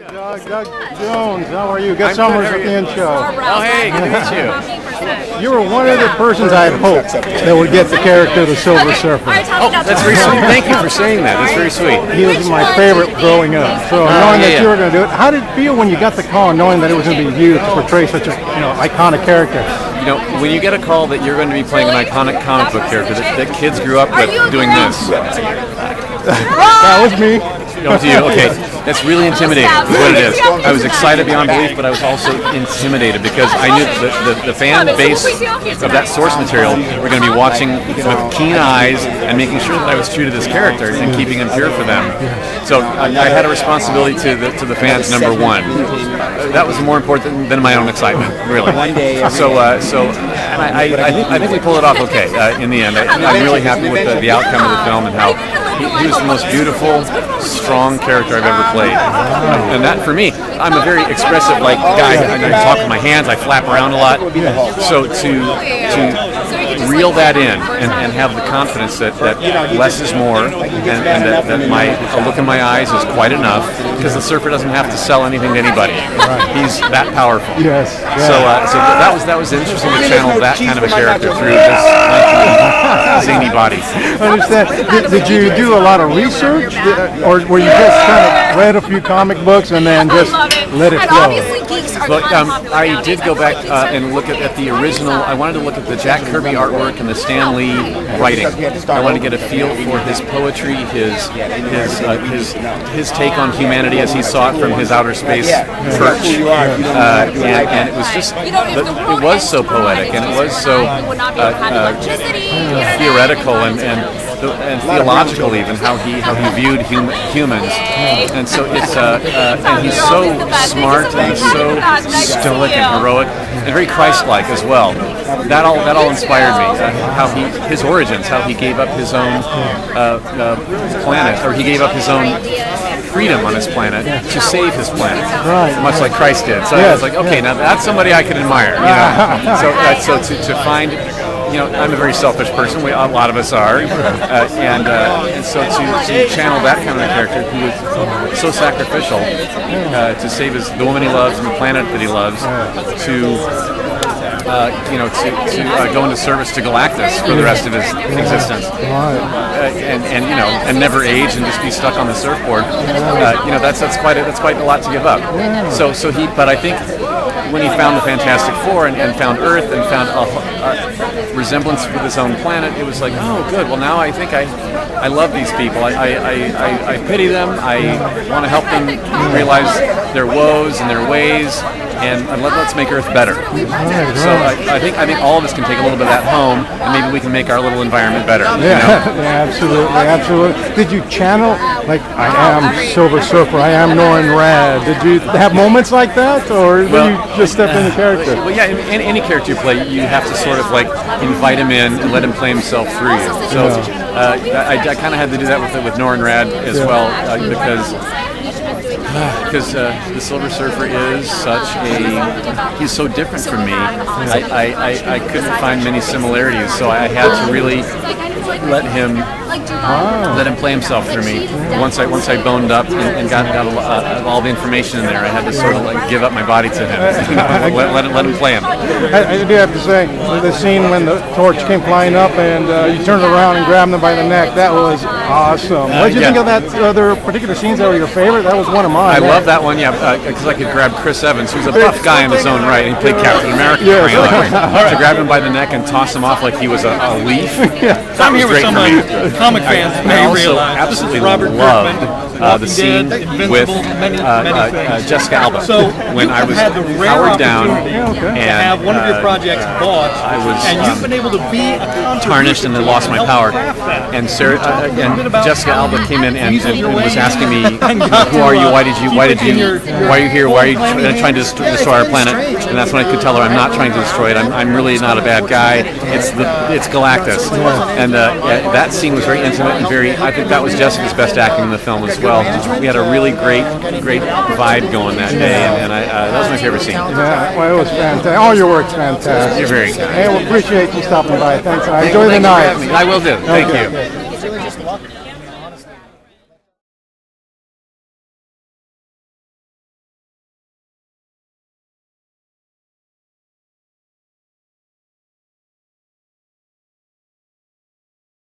Doug Jones, how are you? Gus Summers with the In Show. Oh, hey, good to meet you. You were one of the persons I had hoped that would get the character of the Silver Surfer. Oh, that's very sweet. Thank you for saying that. That's very sweet. He was my favorite growing up. So knowing that you were going to do it, how did it feel when you got the call, knowing that it was going to be you to portray such a iconic character? You know, when you get a call that you're going to be playing an iconic comic book character that kids grew up with doing this. That was me. No, to you. Okay, that's really intimidating. Is what it is. I was excited beyond belief, but I was also intimidated because I knew the fan base of that source material were going to be watching with keen eyes and making sure that I was true to this character and keeping him pure for them. So I had a responsibility to the fans. Number one, that was more important than my own excitement, really. So and I think we pulled it off okay in the end. I'm really happy with the outcome of the film and how he was the most beautiful, strong character I've ever played. And that, for me, I'm a very expressive guy. I talk with my hands, I flap around a lot. So to reel that in and have the confidence that less is more and that a look in my eyes is quite enough, because the surfer doesn't have to sell anything to anybody. He's that powerful. Yes. So that was interesting to channel that kind of a character through this zany body. I understand. Did you do a lot of research, or were you just kind of read a few comic books and then just let it flow? But I did go back and look at the original. I wanted to look at the Jack Kirby artwork and the Stan Lee writing. I wanted to get a feel for his poetry, his take on humanity as he saw it from his outer space perch, and it was just it was so poetic and it was so theoretical and theological, even how he viewed humans, and so it's and he's so smart and so stoic and heroic and very Christ-like as well. That all inspired me. How his origins, how he gave up his own planet, or he gave up his own freedom on his planet to save his planet, much like Christ did. So I was like, okay, now that's somebody I could admire. So to find. I'm a very selfish person. A lot of us are, and so to channel that kind of a character who is so sacrificial to save the woman he loves and the planet that he loves, to go into service to Galactus for the rest of his existence, and never age and just be stuck on the surfboard. That's quite a lot to give up. But I think when he found the Fantastic Four and found Earth and found a resemblance with his own planet, it was like, oh, good. Well, now I think I love these people. I pity them. I want to help them realize their woes and their ways, and let's make Earth better. So I think all of us can take a little bit of that home, and maybe we can make our little environment better. Absolutely. Did you channel, I am Silver Surfer, I am Norrin Radd? Did you have moments like that, or did you just step in the character? Well, yeah, in any character you play, you have to sort of invite him in and let him play himself through you. So I kind of had to do that with Norrin Radd as well, because the Silver Surfer is he's so different from me. I couldn't find many similarities, so I had to really let him play himself through me. Once I boned up and got all the information in there, I had to sort of give up my body to him. Let him play him. I do have to say, the scene when the torch came flying up and you turned around and grabbed them by the neck, that was awesome. What did you think of that other particular scenes that were your favorite? That was one of mine. I love that one, because I could grab Chris Evans, who's a buff guy in his own right, and he played Captain America. To grab him by the neck and toss him off like he was a leaf. That was great for me. Comic fans may realize absolutely this is Robert loved the scene with Jessica Alba. So when I was had the rare powered down and and have one of your projects bought, and you've been able to be tarnished and then lost my power. And Jessica Alba came in and was asking me, "Who are you? Why are you here? Why are you trying to destroy our planet?" And that's when I could tell her, I'm not trying to destroy it. I'm really not a bad guy. It's Galactus. And that scene was very intimate and I think that was Jessica's best acting in the film as well. We had a really great vibe going that day, and that was my favorite scene. Yeah, well, it was fantastic. All your work's fantastic. You're very kind. Hey, we appreciate you stopping by. Thanks. Enjoy the night. I will do. Thank you.